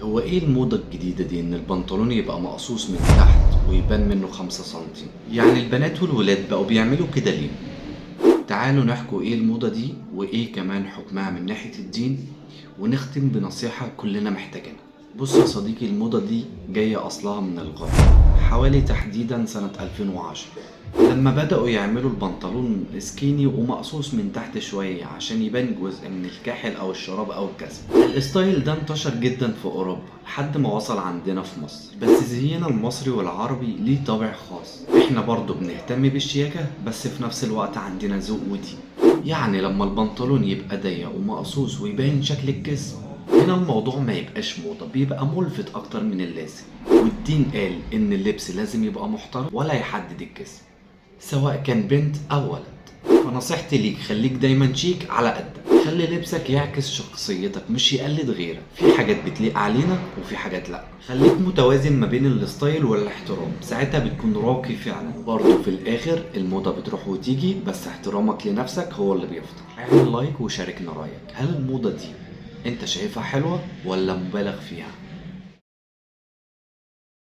هو ايه الموضة الجديدة دي ان البنطلون يبقى مقصوص من تحت ويبان منه 5 سنتي؟ يعني البنات والولاد بقوا بيعملوا كده ليه؟ تعالوا نحكوا ايه الموضة دي وايه كمان حكمها من ناحية الدين، ونختم بنصيحة كلنا محتاجينها. بص يا صديقي، الموضة دي جاية أصلها من الغرب، حوالي تحديدا سنة 2010، لما بدأوا يعملوا البنطلون سكيني ومقصوص من تحت شوية عشان يبان جزء من الكاحل أو الشراب أو الجزمة. الستايل ده انتشر جدا في أوروبا لحد ما وصل عندنا في مصر، بس زينا المصري والعربي ليه طابع خاص. احنا برضو بنهتم بالشياكة بس في نفس الوقت عندنا ذوق ودين. يعني لما البنطلون يبقى ضيق ومقصوص ويبين شكل الجسم، هنا الموضوع ما يبقاش موضة، بيبقى ملفت أكتر من اللازم. والدين قال إن اللبس لازم يبقى محترم ولا يحدد الجسم، سواء كان بنت أو ولد. فنصيحتي ليك خليك دايما شيك على قدك، خلي لبسك يعكس شخصيتك مش يقلد غيرك. في حاجات بتليق علينا وفي حاجات لا. خليك متوازن ما بين الستايل والاحترام، ساعتها بتكون راقي فعلا. برضه في الاخر الموضة بتروح وتيجي، بس احترامك لنفسك هو اللي بيفضل. اعمل لايك وشاركنا رأيك، هل الموضة دي انت شايفها حلوة ولا مبالغ فيها؟